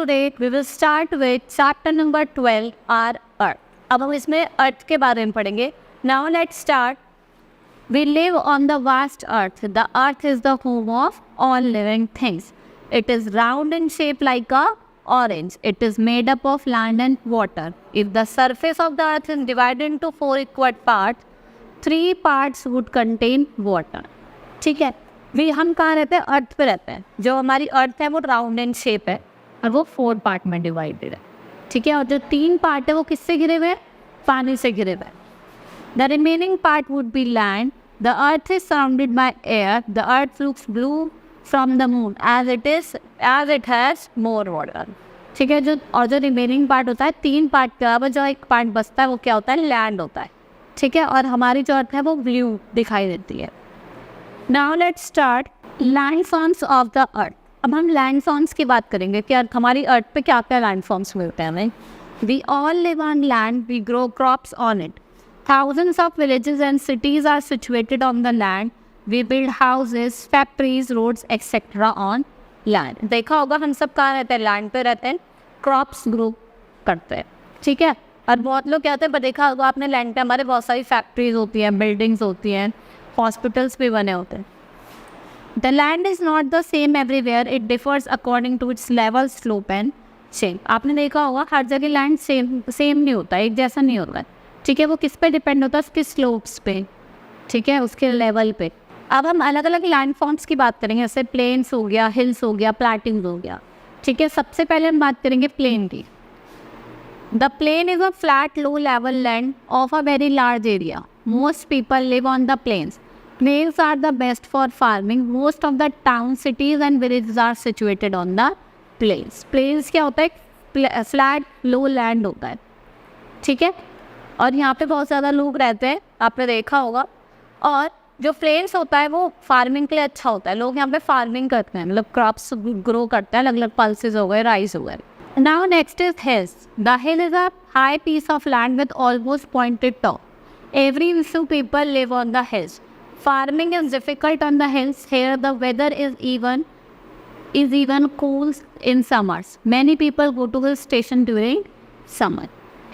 today we will start with chapter number 12, our Earth. अब हम इसमें अर्थ के बारे में पढ़ेंगे. Now let's start. We live on the vast earth. The earth is the home of all living things. It is round in shape like a orange. It is made up of land and water. If the surface of the earth is divided into 4 equal parts, 3 parts would contain water. ठीक है. भी हम कहाँ रहते हैं? अर्थ पे रहते हैं. जो हमारी अर्थ है वो राउंड एंड शेप है और वो 4 पार्ट में डिवाइडेड है. ठीक है. और जो 3 पार्ट है वो किससे घिरे हुए हैं? पानी से घिरे हुए हैं. The remaining part would be land. The earth is surrounded by air. The earth looks blue from the moon as it has more water. ठीक है. जो रिमेनिंग पार्ट होता है 3 पार्ट के अलावा जो एक पार्ट बचता है वो क्या होता है? लैंड होता है. ठीक है. और हमारी जो अर्थ है वो ब्लू दिखाई देती है. Now let's start landforms of the earth. अब हम landforms की बात करेंगे कि हमारी अर्थ पे क्या क्या landforms मिलते हैं हमें. We all live on land. We grow crops on it. Thousands of villages and cities are situated on the land. We build houses, factories, roads, etc. on land. देखा होगा हम सब कहाँ रहते हैं? लैंड पे रहते हैं. क्रॉप्स ग्रो करते हैं. ठीक है. और बहुत लोग कहते हैं, देखा होगा आपने लैंड पे हमारे बहुत सारी फैक्ट्रीज होती हैं, बिल्डिंग्स होती हैं, हॉस्पिटल्स भी बने होते हैं. The land is not the same everywhere. It differs according to its level, slope and shape. आपने देखा होगा हर जगह लैंड सेम नहीं होता, एक जैसा नहीं होता है. ठीक है. वो किस पे डिपेंड होता है? उसके स्लोप्स पे. ठीक है. उसके लेवल पे. अब हम अलग अलग लैंड फॉर्म्स की बात करेंगे, जैसे प्लेन्स हो गया, हिल्स हो गया, प्लैटिन्स हो गया. ठीक है. सबसे पहले हम बात करेंगे प्लेन की. The plain is a flat low level land of a very large area. Most people live on the plains. Plains are the best for farming. Most of the towns, cities and villages are situated on the plains. Plains क्या होता है? Flat लो land होता है. ठीक है. और यहाँ पे बहुत ज़्यादा लोग रहते हैं, आपने देखा होगा. और जो प्लेन्स होता है वो फार्मिंग के लिए अच्छा होता है. लोग यहाँ पे फार्मिंग करते हैं, मतलब क्रॉप्स ग्रो करते हैं, अलग अलग पल्सेस हो गए, राइस हो गए. Now next is hills. The hill is a high piece of land with almost pointed top. Every few people live on the hills. Farming is difficult on the hills. Here the weather is even cool in summers. Many people go to hill station during summer.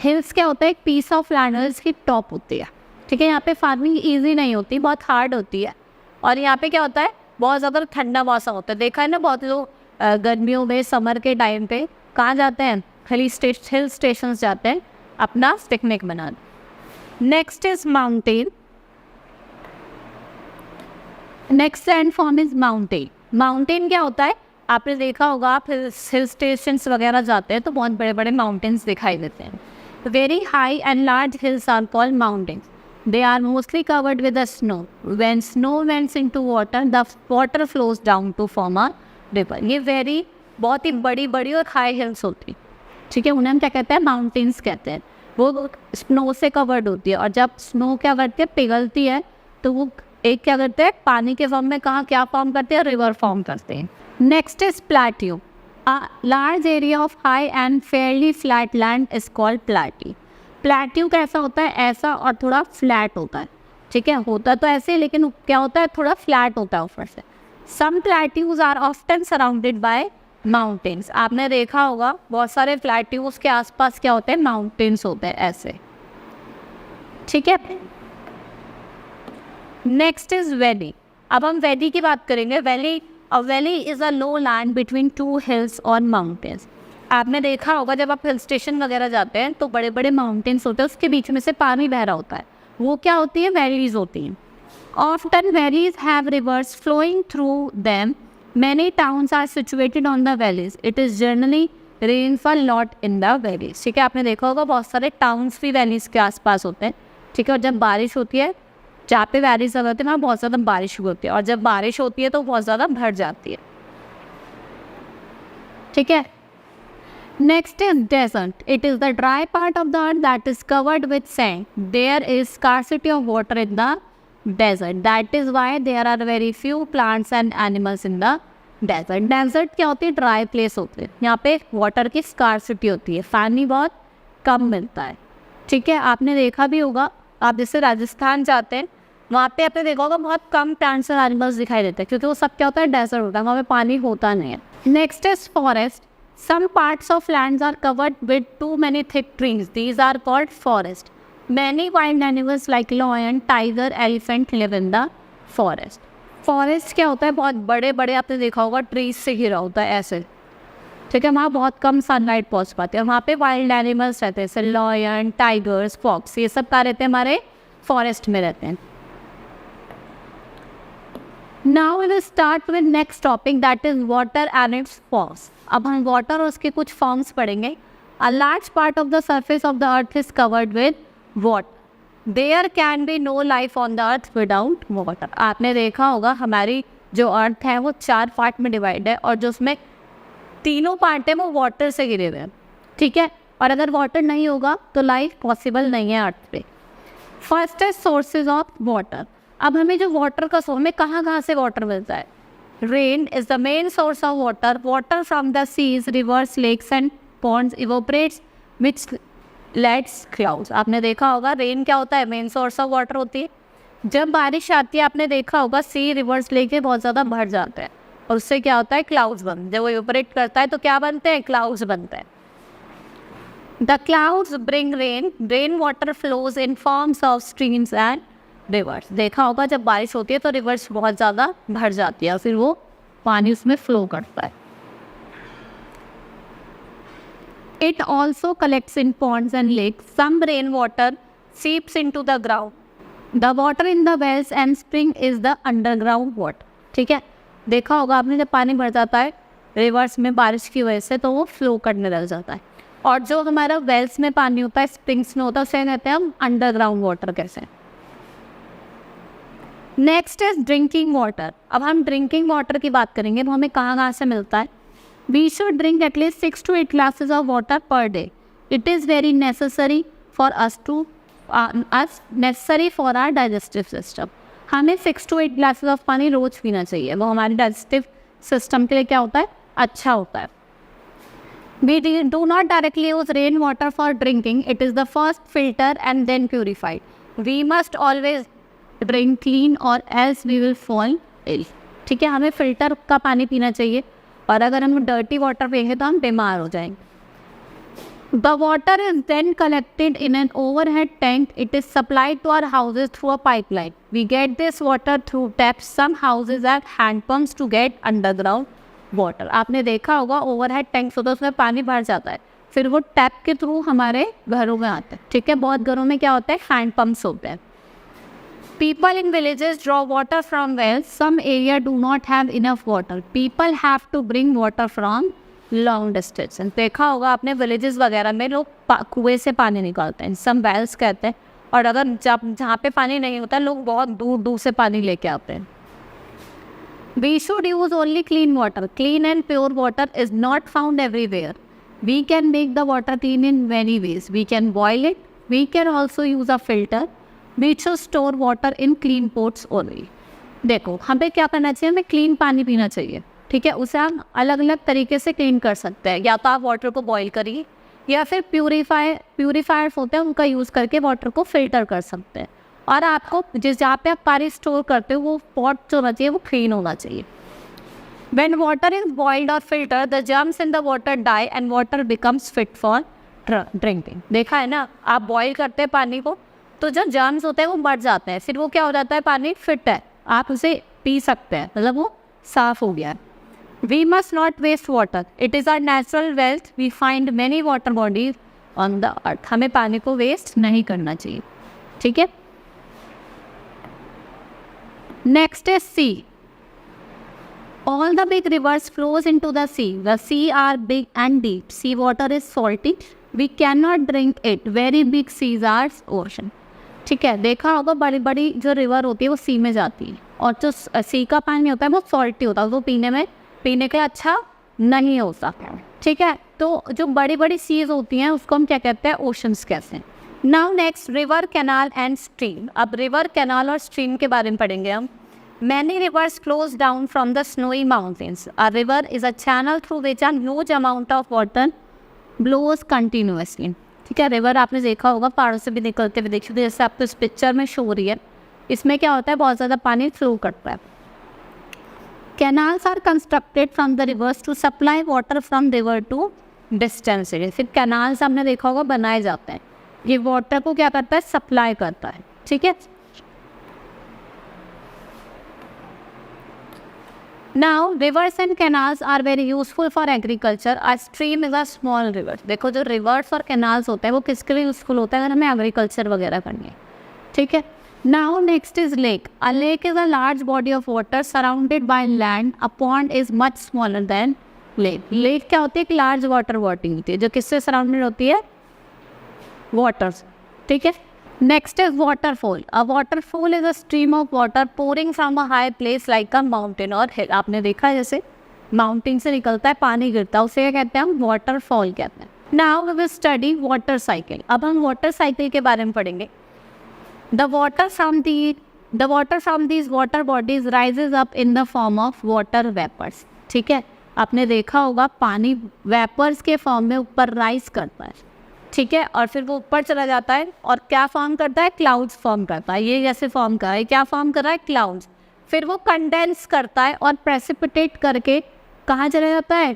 Hills क्या होता है? एक piece of land है जिसकी top होती है. ठीक है. यहाँ पे फार्मिंग इजी नहीं होती, बहुत हार्ड होती है. और यहाँ पे क्या होता है? बहुत ज़्यादा ठंडा मौसम होता है. देखा है ना, बहुत लोग गर्मियों में, समर के टाइम पे कहाँ जाते हैं? हिल स्टेशन जाते हैं अपना पिकनिक मनाने. Next is mountain. Next land form is mountain. Mountain क्या होता है? आपने देखा होगा, आप हिल स्टेशंस वगैरह जाते हैं तो बहुत बड़े बड़े माउंटेन्स दिखाई देते हैं. Very high and large hills are called mountains. They are mostly covered with the snow. When snow vents into water, the water flows down to form a river. ये बहुत ही बड़ी बड़ी और हाई हिल्स होती है. ठीक है. उन्हें हम क्या कहते हैं? माउंटेन्स कहते हैं. वो स्नो से कवर्ड होती है. और जब स्नो क्या करती है? पिघलती है, तो वो एक क्या करते हैं? पानी के फॉर्म में कहाँ क्या फॉर्म करते हैं? रिवर फॉर्म करते हैं. Next is plateau. A large area of high and Fairlie flat land is called plateau. Plateau कैसा होता है? ऐसा और थोड़ा फ्लैट होता है. ठीक है. होता तो ऐसे, लेकिन क्या होता है? थोड़ा फ्लैट होता है ऊपर से. Some plateaus are often surrounded by mountains. आपने देखा होगा बहुत सारे प्लेट्यूज के आसपास क्या होते हैं? माउंटेन्स होते हैं ऐसे. ठीक है. Next is valley. अब हम वैली की बात करेंगे. Valley is a low land between 2 hills और माउंटेन्स. आपने देखा होगा जब आप हिल स्टेशन वगैरह जाते हैं तो बड़े बड़े माउंटेन्स होते हैं, उसके बीच में से पानी बह रहा होता है. वो क्या होती है? वैलीज होती हैं. Often valleys have rivers flowing through them. Many towns are situated on the valleys. It is generally rainfall lot in the valleys. ठीक है. आपने देखा होगा बहुत सारे टाउन्स भी वैलीज के आसपास होते हैं. ठीक है. और जब बारिश होती है, जहाँ पे वैलीज होते हैं वहाँ बहुत ज़्यादा बारिश होती है. और जब बारिश होती है तो बहुत ज़्यादा भर जाती है. ठीक है. Next is desert. It is the dry part of the earth that is covered with sand. There is scarcity of water in the desert. That is why there are very few plants and animals in the desert. Desert क्या होती है? Dry place होती है. यहाँ पे water की scarcity होती है, पानी बहुत कम मिलता है. ठीक है. आपने देखा भी होगा, आप जैसे राजस्थान जाते हैं वहाँ पे आपने देखा होगा बहुत कम प्लांट्स और एनिमल्स दिखाई देते हैं, क्योंकि वो सब क्या होता है? डेजर्ट होता है, वहाँ पे पानी होता नहीं है. Next is forest. Some parts of lands are covered with too many thick trees. These are called forest. Many wild animals like lion, tiger, elephant live in the forest. Forest क्या होता है, बहुत बड़े बड़े आपने देखा होगा ट्रीज से घिरा होता है ऐसे, ठीक है, वहाँ बहुत कम सनलाइट पहुँच पाते हैं, वहाँ पे वाइल्ड एनिमल्स रहते हैं जैसे लॉयन, टाइगर्स, फॉक्स, ये सब कहाँ रहते हैं, हमारे फॉरेस्ट में रहते हैं. Now we will start with next topic that is water and its forms. अब हम वाटर और उसके कुछ फॉर्म्स पढ़ेंगे. A large part of the surface of the earth is covered with water. There can be no life on the earth without water. आपने देखा होगा हमारी जो अर्थ है वो 4 पार्ट में डिवाइड है और जो उसमें तीनों पार्ट है वो वाटर से घिरे हुए हैं, ठीक है, और अगर वाटर नहीं होगा तो लाइफ पॉसिबल नहीं है अर्थ पे. फर्स्ट है सोर्सेज ऑफ वाटर. अब हमें जो वाटर का सोर्स, हमें कहाँ से वाटर मिलता है. Rain is the main source of water. Water from the seas, rivers, lakes and ponds evaporates which lets clouds. आपने देखा होगा रेन क्या होता है, मेन सोर्स ऑफ वाटर होती है. जब बारिश आती है आपने देखा होगा सी, रिवर्स, लेके बहुत ज़्यादा भर जाते हैं और उससे क्या होता है, क्लाउड्स बनते हैं. जब वो इवोपरेट करता है तो क्या बनते हैं, क्लाउड्स बनते हैं. The clouds bring rain. Rain water flows in forms of streams and reverse. देखा होगा जब बारिश होती है तो रिवर्स बहुत ज़्यादा भर जाती है, फिर वो पानी उसमें फ्लो करता है. It also collects in ponds and lakes. Some rainwater seeps into the ground. The water in the wells and spring is the underground water. ठीक है, देखा होगा आपने जब पानी भर जाता है रिवर्स में बारिश की वजह से तो वो फ्लो करने लग जाता है. और जो हमारा वेल्स में पानी होता है, स्प्रिंग्स में होता है, उसे कहते हैं हम अंडरग्राउंड वाटर. कैसे. Next is drinking water. अब हम ड्रिंकिंग वाटर की बात करेंगे. वो हमें कहाँ से मिलता है. We should drink at least 6 to 8 glasses of water per day. It is very necessary for for our digestive system. हमें 6 to 8 glasses of पानी रोज पीना चाहिए. वो हमारे digestive system के लिए क्या होता है, अच्छा होता है. We do not directly use rain water for drinking. It is the first filter and then purified. We must always drink clean or else we will fall ill. ठीक है, हमें फिल्टर का पानी पीना चाहिए और अगर हम डर्टी वाटर पिएंगे तो हम बीमार हो जाएंगे. The water is then collected in an overhead tank. It is supplied to our houses through a pipeline. We get this water through taps. Some houses have hand pumps to get underground water. आपने देखा होगा overhead tanks होता है, उसमें पानी भर जाता है, फिर वो टैप के थ्रू हमारे घरों में आता है. ठीक है, बहुत घरों में क्या होता है, हैंड पम्प्स होते हैं. People in villages draw water from wells. Some area do not have enough water. People have to bring water from long distance. देखा होगा आपने villages वगैरह में लोग कुएं से पानी निकालते हैं, some wells कहते हैं. और अगर जहाँ पे पानी नहीं होता लोग बहुत दूर दूर से पानी लेके आते हैं. We should use only clean water. Clean and pure water is not found everywhere. We can make the water clean in many ways. We can boil it. We can also use a filter. We should store water in clean pots only. देखो हमें क्या करना चाहिए, हमें clean पानी पीना चाहिए. ठीक है, उसे हम अलग अलग तरीके से क्लीन कर सकते हैं. या तो आप वाटर को बॉईल करिए या फिर प्यूरीफायर्स होते हैं उनका यूज़ करके वाटर को फिल्टर कर सकते हैं. और आपको जहाँ पे आप पानी स्टोर करते हो वो पॉट जो होना चाहिए वो क्लीन होना चाहिए. When water is boiled or filtered, the germs in the water die and water becomes fit for drinking. देखा है ना, आप बॉईल करते हैं पानी को तो जो जर्म्स होते हैं वो मर जाते हैं, फिर वो क्या हो जाता है, पानी फिट है, आप उसे पी सकते हैं, मतलब वो साफ़ हो गया. We must not waste water. It is our natural wealth. We find many water bodies on the earth. हमें पानी को वेस्ट नहीं करना चाहिए. ठीक है, next is sea. All the big rivers flows into the sea. The sea are big and deep. Sea water is salty. We cannot drink it. Very big seas are ocean. ठीक है, देखा होगा बड़ी बड़ी जो रिवर होती है वो सी में जाती है और जो सी का पानी होता है वो सॉल्टी होता है, वो पीने के अच्छा नहीं होता. ठीक है, तो जो बड़ी बड़ी सीज होती हैं उसको हम क्या कहते हैं, ओशंस कहते हैं. Now next river, canal and stream. अब रिवर, कैनाल और स्ट्रीम के बारे में पढ़ेंगे हम. Many rivers flows down from the snowy mountains. A river is a channel through which a huge amount of water blows continuously. ठीक है, river आपने देखा होगा पहाड़ों से भी निकलते हुए देखिए, जैसे आपको इस पिक्चर में शो हो रही है. इसमें क्या होता है, बहुत ज़्यादा पानी फ्लो करता है. Canals are constructed from the rivers to supply water from river to distance area. फिर कैनाल्स हमने देखा होगा बनाए जाते हैं, ये वाटर को क्या करता है, सप्लाई करता है। ठीक है, now rivers and canals are very useful for agriculture. A stream is a small river. देखो जो रिवर्स और कैनाल्स होते हैं वो किसके लिए यूजफुल होता है, अगर हमें एग्रीकल्चर वगैरह करनी है। ठीक है, now next is lake. A lake is a large body of water surrounded by land. A pond is much smaller than lake. Lake क्या होती है, एक लार्ज वाटर बॉडी होती है जो किससे सराउंडेड होती है, वाटर। ठीक है, next is waterfall. A waterfall is a stream of water pouring from a high place like a mountain और हिल। आपने देखा है जैसे माउंटेन से निकलता है पानी गिरता है, उसे क्या कहते हैं हम, वाटरफॉल कहते हैं। Now we will study water cycle. अब हम वाटर साइकिल के बारे में पढ़ेंगे। The water from these water bodies rises up in the form of water vapours. ठीक है, आपने देखा होगा पानी वेपर्स के फॉर्म में ऊपर राइज करता है। ठीक है, और फिर वो ऊपर चला जाता है और क्या फॉर्म करता है, क्लाउड्स फॉर्म करता है। ये जैसे फॉर्म कर रहा है, क्या फॉर्म कर रहा है, क्लाउड्स। फिर वो कंडेंस करता है और प्रेसिपिटेट करके कहाँ चला जाता है,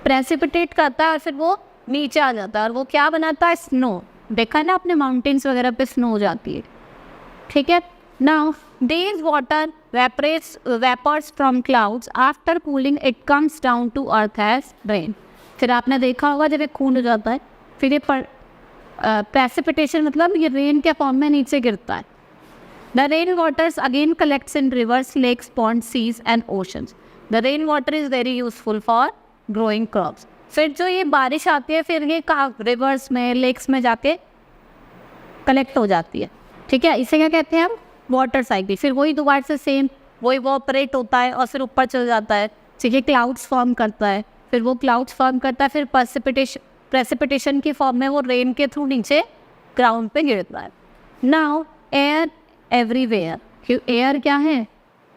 प्रेसिपिटेट करता है और फिर वो नीचे आ जाता है और वो क्या बनाता है, स्नो। देखा है ना आपने माउंटेन्स वगैरह पे स्नो हो जाती है। ठीक है, now these water vapors from clouds after cooling it comes down to earth as rain। फिर आपने देखा होगा जब ये कूल हो जाता है फिर ये प्रेसिपिटेशन मतलब ये रेन के फॉर्म में नीचे गिरता है। The rain waters again collects in rivers, lakes, pond, seas and oceans. The rain water is very useful for growing crops. फिर जो ये बारिश आती है फिर ये कहाँ, रिवर्स में, लेक्स में जाके कलेक्ट हो जाती है। ठीक है, इसे क्या कहते हैं हम, वाटर साइकिल। फिर वही दोबारा से सेम वो इवोपरेट होता है और फिर ऊपर चल जाता है। ठीक है, क्लाउड्स फॉर्म करता है, फिर वो क्लाउड्स फॉर्म करता है, फिर प्रेसिपिटेशन की फॉर्म में वो रेन के थ्रू नीचे ग्राउंड पे गिरता है। Now air everywhere. एयर क्या है,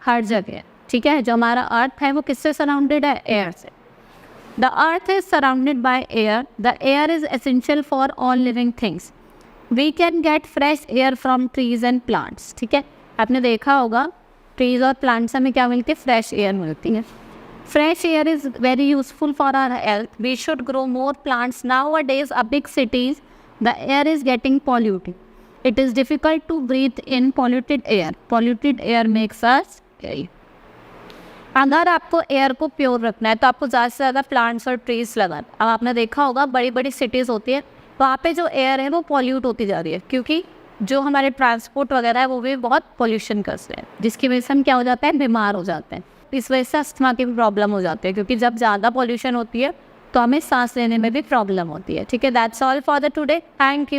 हर जगह। ठीक है, जो हमारा अर्थ है वो किससे सराउंडेड है, एयर से। The earth is surrounded by air. The air is essential for all living things. We can get fresh air from trees and plants. ठीक है, आपने देखा होगा ट्रीज और प्लांट्स हमें क्या मिलती है, फ्रेश एयर मिलती है। Fresh air is very useful for our health. We should grow more plants. Nowadays a big cities the air is getting polluted. It is difficult to breathe in polluted air. Polluted air makes us ill. अगर आपको air को pure रखना है तो आपको ज़्यादा से ज़्यादा प्लांट्स और ट्रीज लगाना। अब आपने देखा होगा बड़ी बड़ी सिटीज़ होती है, वहाँ पे जो एयर है वो पॉल्यूट होती जा रही है क्योंकि जो हमारे ट्रांसपोर्ट वगैरह है वो भी बहुत पोल्यूशन करते हैं, जिसकी वजह से हम क्या हो जाते हैं, बीमार हो जाते हैं। इस वजह से अस्थमा की भी प्रॉब्लम हो जाती है क्योंकि जब ज़्यादा पोल्यूशन होती है तो हमें सांस लेने में भी प्रॉब्लम होती है। ठीक है, that's all for the today. Thank you.